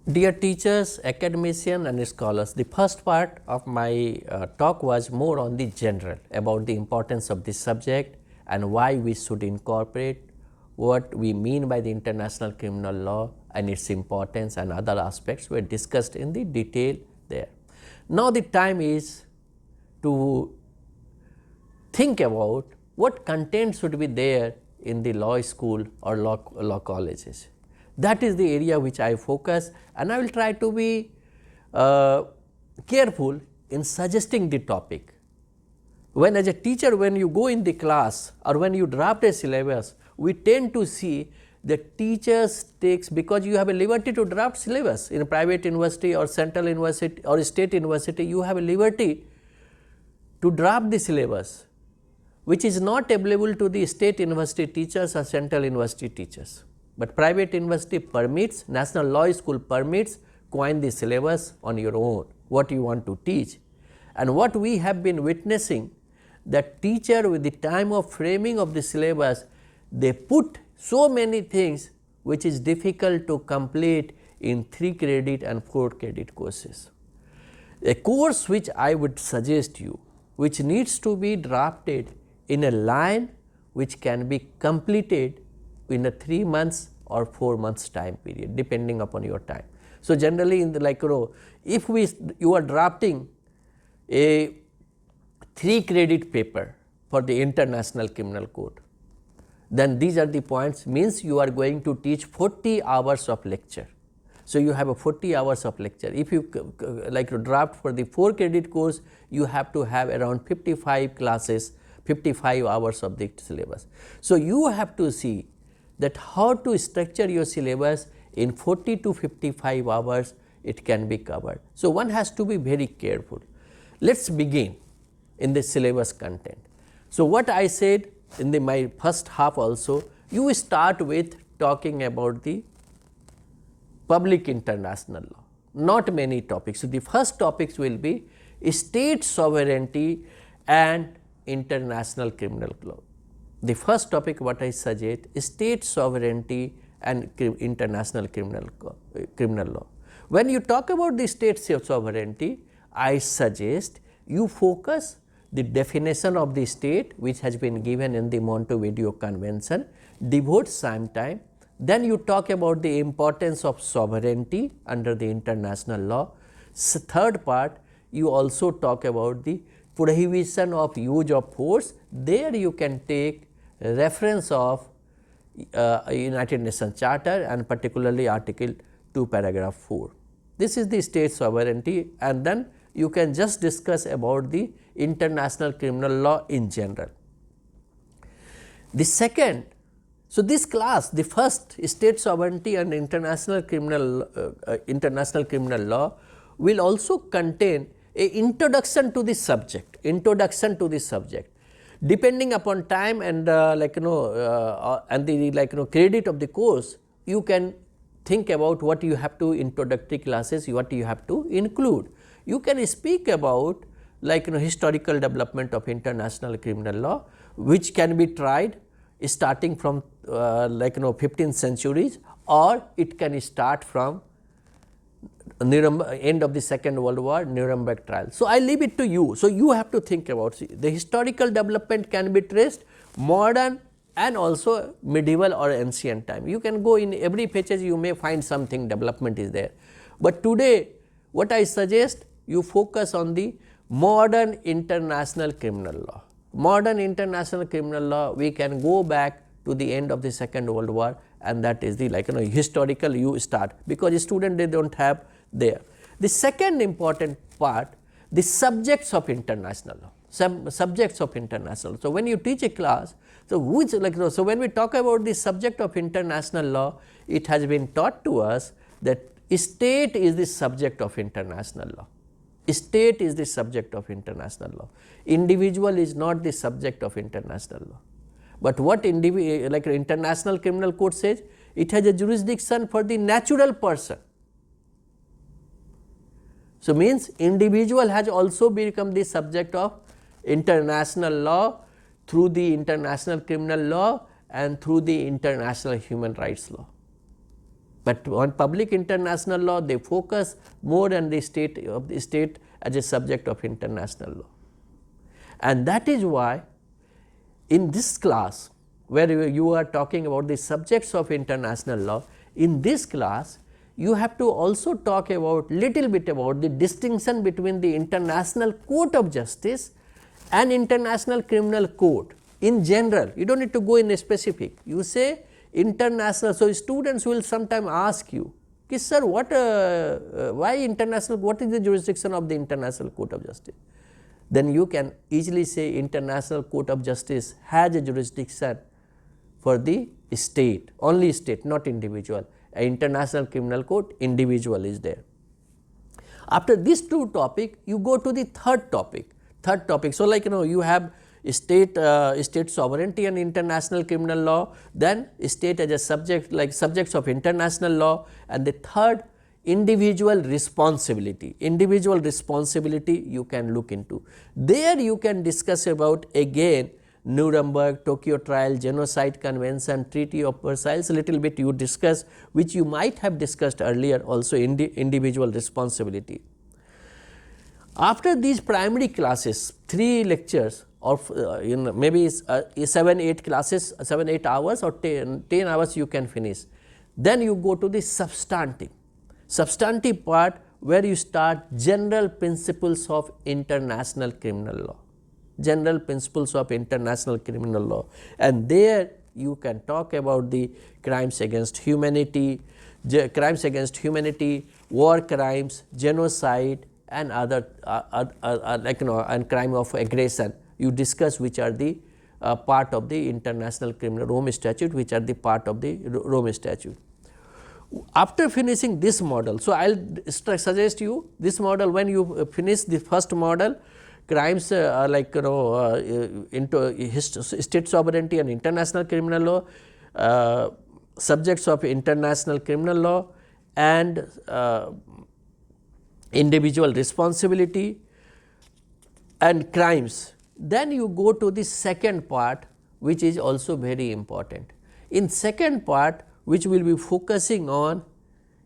Dear teachers, academicians and scholars, the first part of my talk was more on the general, about the importance of this subject and why we should incorporate, what we mean by the international criminal law and its importance, and other aspects were discussed in the detail there. Now the time is to think about what content should be there in the law school or law colleges. That is the area which I focus, and I will try to be careful in suggesting the topic. When as a teacher, when you go in the class or when you draft a syllabus, we tend to see that teachers takes, because you have a liberty to draft syllabus in a private university or central university or state university, you have a liberty to draft the syllabus, which is not available to the state university teachers or central university teachers. But private university permits, national law school permits, coin the syllabus on your own, what you want to teach. And what we have been witnessing, that teacher with the time of framing of the syllabus, they put so many things which is difficult to complete in 3 credit and 4 credit courses. A course which I would suggest you, which needs to be drafted in a line which can be completed in a 3 months or 4 months time period, depending upon your time. So generally in the if you are drafting a 3 credit paper for the International Criminal Court, then these are the points, means you are going to teach 40 hours of lecture. So you have a 40 hours of lecture. If you to draft for the 4 credit course, you have to have around 55 classes, 55 hours of the syllabus. So you have to see that how to structure your syllabus in 40 to 55 hours it can be covered. So one has to be very careful. Let's begin in the syllabus content. So what I said in my first half also, you start with talking about the public international law, not many topics. So the first topics will be state sovereignty and international criminal law. The first topic what I suggest is state sovereignty and international criminal law. When you talk about the state sovereignty, I suggest you focus the definition of the state which has been given in the Montevideo Convention, devote some time. Then you talk about the importance of sovereignty under the international law. Third part, you also talk about the prohibition of use of force. There you can take reference of United Nations Charter and particularly Article 2 paragraph 4. This is the state sovereignty, and then you can just discuss about the international criminal law in general. The second, so this class, the first, state sovereignty and international criminal law, will also contain a introduction to the subject, Depending upon time and and the credit of the course, you can think about what you have to introductory classes, what you have to include. You can speak about historical development of international criminal law, which can be tried starting from 15th centuries, or it can start from end of the Second World War, Nuremberg trial. So I leave it to you. So you have to think about, the historical development can be traced modern and also medieval or ancient time. You can go in every pages, you may find something development is there. But today what I suggest, you focus on the modern international criminal law. Modern international criminal law, we can go back to the end of the Second World War, and that is the historical you start, because student they don't have there. The second important part, the subjects of international law. Subjects of international. So when you teach a class, so when we talk about the subject of international law, it has been taught to us that state is the subject of international law. State is the subject of international law. Individual is not the subject of international law. But what International Criminal Court says, it has a jurisdiction for the natural person. So means individual has also become the subject of international law through the international criminal law and through the international human rights law. But on public international law, they focus more on the state as a subject of international law. And that is why in this class, where you are talking about the subjects of international law, in this class you have to also talk about little bit about the distinction between the International Court of Justice and International Criminal Court in general. You do not need to go in a specific. You say international. So, students will sometime ask you, sir, why international, what is the jurisdiction of the International Court of Justice? Then you can easily say International Court of Justice has a jurisdiction for the state, only state, not individual. An International Criminal Court, individual is there. After these two topics, you go to the third topic. So, like you have state sovereignty and international criminal law, then state as a subject, like subjects of international law, and the third, individual responsibility. Individual responsibility you can look into. There you can discuss about again Nuremberg, Tokyo Trial, Genocide Convention, Treaty of Versailles, little bit you discuss, which you might have discussed earlier also, individual responsibility. After these primary classes, 3 lectures of maybe 7-8 classes, 7-8 hours or 10 hours you can finish. Then you go to the substantive part, where you start general principles of international criminal law. General principles of international criminal law, and there you can talk about the crimes against humanity, war crimes, genocide, and other and crime of aggression. You discuss which are the part of the International Criminal Rome Statute, which are the part of the Rome Statute. After finishing this model, so I will suggest you this model. When you finish the first model, crimes into state sovereignty and international criminal law, subjects of international criminal law, and individual responsibility and crimes. Then you go to the second part, which is also very important. In second part, which will be focusing on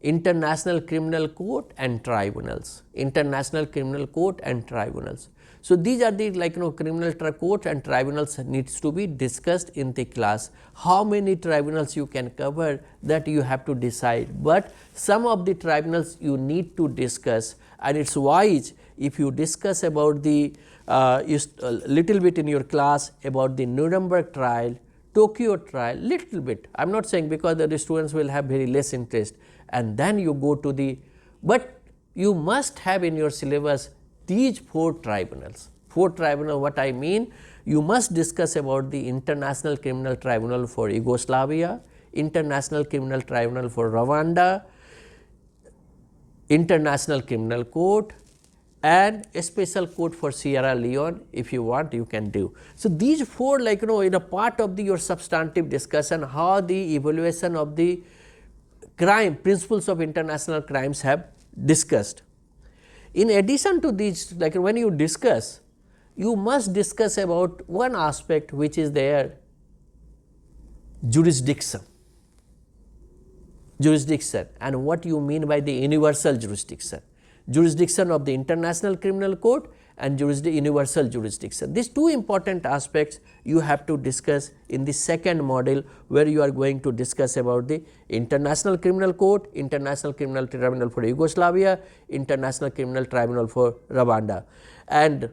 International Criminal Court and Tribunals, International Criminal Court and Tribunals. So, these are the criminal court and tribunals needs to be discussed in the class. How many tribunals you can cover, that you have to decide, but some of the tribunals you need to discuss, and it is wise if you discuss about the little bit in your class about the Nuremberg trial, Tokyo trial, little bit. I am not saying, because the students will have very less interest, and then you go to the, but you must have in your syllabus these 4 tribunals. 4 tribunals, what I mean, you must discuss about the International Criminal Tribunal for Yugoslavia, International Criminal Tribunal for Rwanda, International Criminal Court, and a special court for Sierra Leone. If you want, you can do. So, these 4 in a part of your substantive discussion, how the evaluation of the crime, principles of international crimes have discussed. In addition to these, when you discuss, you must discuss about one aspect, which is their jurisdiction, and what you mean by the universal jurisdiction of the International Criminal Court and universal jurisdiction. These 2 important aspects you have to discuss in the second module, where you are going to discuss about the International Criminal Court, International Criminal Tribunal for Yugoslavia, International Criminal Tribunal for Rwanda, and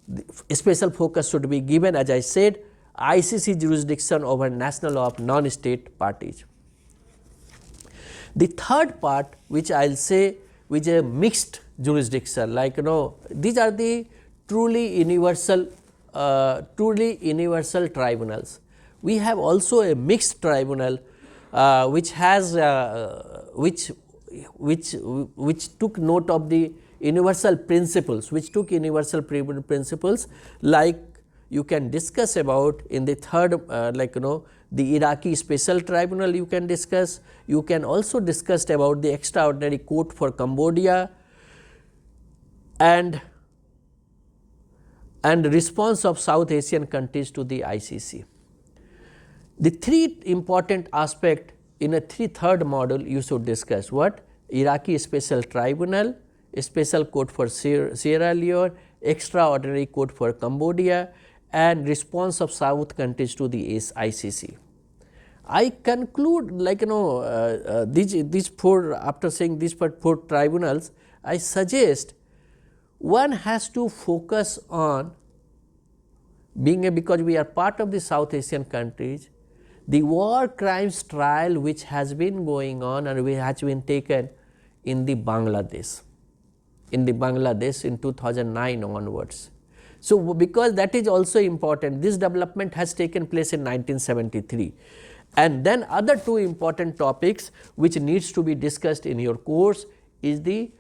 the special focus should be given, as I said, ICC jurisdiction over national law of non-state parties. The third part, which I will say, which is a mixed jurisdiction, these are the truly universal tribunals. We have also a mixed tribunal, which has which took note of the universal principles, like you can discuss about in the third, the Iraqi Special Tribunal you can discuss. You can also discuss about the Extraordinary Court for Cambodia, and response of South Asian countries to the ICC. The 3 important aspects in a third module you should discuss what? Iraqi Special Tribunal, Special Court for Sierra Leone, Extraordinary Court for Cambodia, and response of South countries to the ICC. I conclude like these four, after saying these four tribunals, I suggest one has to focus on because we are part of the South Asian countries, the war crimes trial which has been going on and which has been taken in the Bangladesh in 2009 onwards. So, because that is also important, this development has taken place in 1973. And then other two important topics which needs to be discussed in your course is the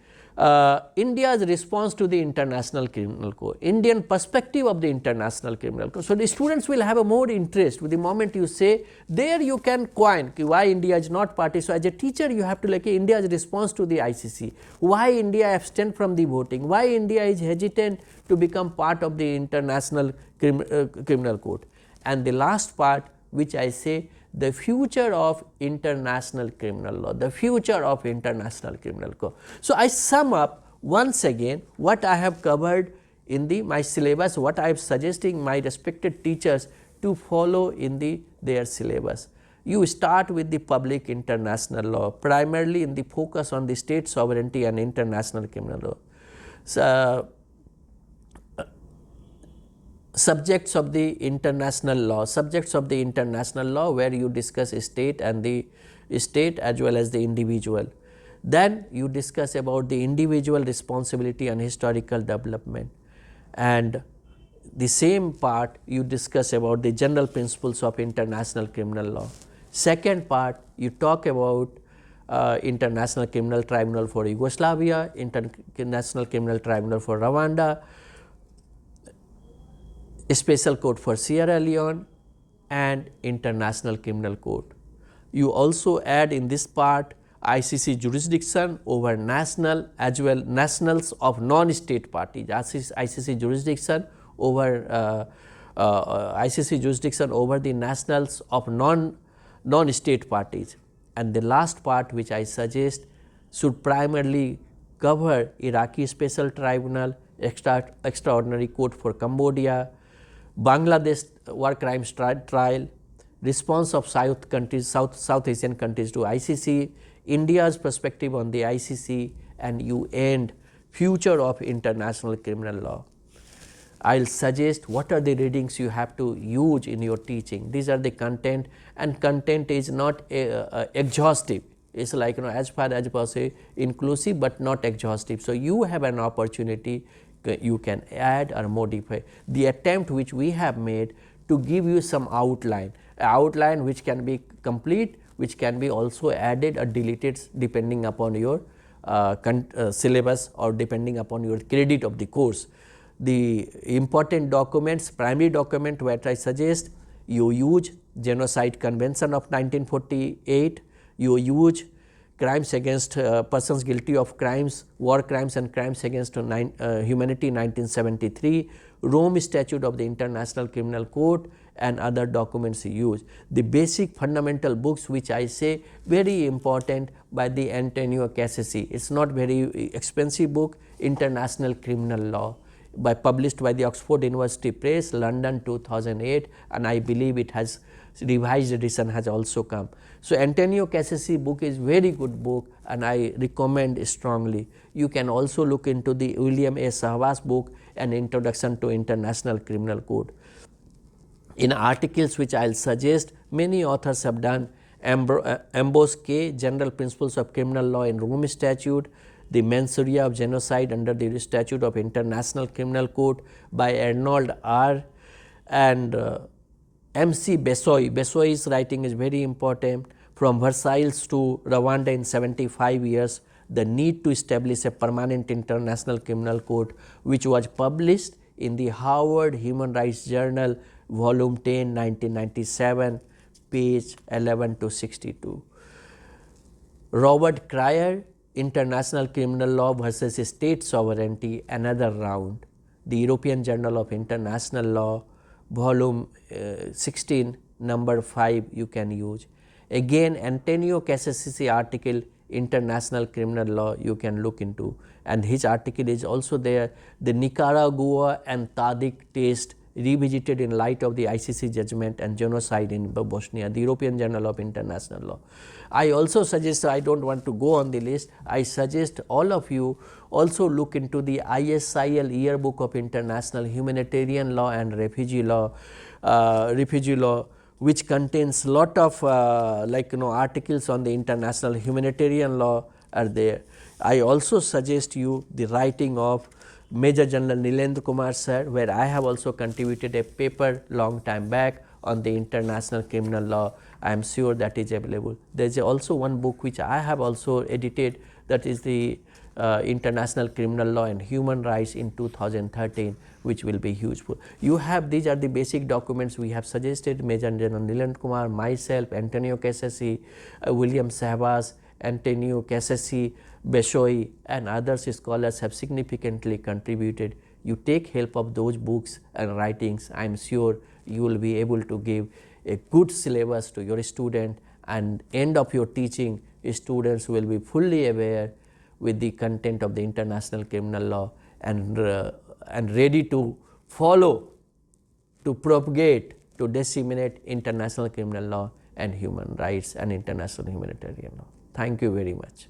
India's response to the International Criminal Court, Indian perspective of the International Criminal Court. So, the students will have a more interest with the moment you say, there you can coin why India is not party. So, as a teacher you have to like India's response to the ICC, why India abstained from the voting, why India is hesitant to become part of the International Criminal Court. And the last part which I say, the future of international criminal law, the future of international criminal law. So, I sum up once again what I have covered in my syllabus, what I am suggesting my respected teachers to follow in their syllabus. You start with the public international law, primarily in the focus on the state sovereignty and international criminal law. So, subjects of the international law, where you discuss state and the state as well as the individual. Then you discuss about the individual responsibility and historical development, and the same part you discuss about the general principles of international criminal law. Second part you talk about International Criminal Tribunal for Yugoslavia, International Criminal Tribunal for Rwanda, Special Court for Sierra Leone, and International Criminal Court. You also add in this part ICC jurisdiction over national as well nationals of non-state parties, ICC jurisdiction over the nationals of non-state parties. And the last part which I suggest should primarily cover Iraqi Special Tribunal, Extraordinary Court for Cambodia, Bangladesh war crimes trial, response of South Asian countries to ICC, India's perspective on the ICC, and you end future of international criminal law. I will suggest what are the readings you have to use in your teaching. These are the content, and content is not exhaustive. It's like as far as possible inclusive but not exhaustive. So, you have an opportunity, you can add or modify. The attempt which we have made to give you some outline which can be complete, which can be also added or deleted depending upon your syllabus or depending upon your credit of the course. The important documents, primary document what I suggest, you use Genocide Convention of 1948, you use crimes against persons guilty of crimes, war crimes and crimes against humanity 1973, Rome Statute of the International Criminal Court, and other documents used. The basic fundamental books which I say very important by the Antonio Cassisi. It is not very expensive book, International Criminal Law, published by the Oxford University Press, London 2008, and I believe it has revised edition has also come. So, Antonio Cassisi book is very good book and I recommend strongly. You can also look into the William A. Sahwas book, An Introduction to International Criminal Code. In articles which I will suggest, many authors have done Ambrose K. General Principles of Criminal Law in Rome Statute, the Mensuria of Genocide under the Statute of International Criminal Court by Arnold R. and M.C. Bessoy. Bessoy's writing is very important. From Versailles to Rwanda in 75 years, the need to establish a permanent international criminal court, which was published in the Harvard Human Rights Journal, volume 10, 1997, page 11 to 62. Robert Cryer, International Criminal Law versus State Sovereignty, another round, the European Journal of International Law, volume 16, number 5 you can use. Again, Antonio Cassisi article, International Criminal Law, you can look into, and his article is also there, the Nicaragua and Tadic test revisited in light of the ICC judgment and genocide in Bosnia, the European Journal of International Law. I also suggest, I don't want to go on the list, I suggest all of you also look into the ISIL Yearbook of International Humanitarian Law and Refugee Law, which contains lot of articles on the international humanitarian law are there. I also suggest you the writing of Major General Nilendra Kumar sir, where I have also contributed a paper long time back on the international criminal law. I am sure that is available. There is also one book which I have also edited, that is the International Criminal Law and Human Rights in 2013, which will be useful. You have, these are the basic documents we have suggested, Major General Nilendra Kumar, myself, Antonio Cassisi, William Savas, Antonio Cassisi, Beshoy and others scholars have significantly contributed. You take help of those books and writings, I am sure you will be able to give a good syllabus to your student, and end of your teaching, students will be fully aware with the content of the international criminal law and ready to follow, to propagate, to disseminate international criminal law and human rights and international humanitarian law. Thank you very much.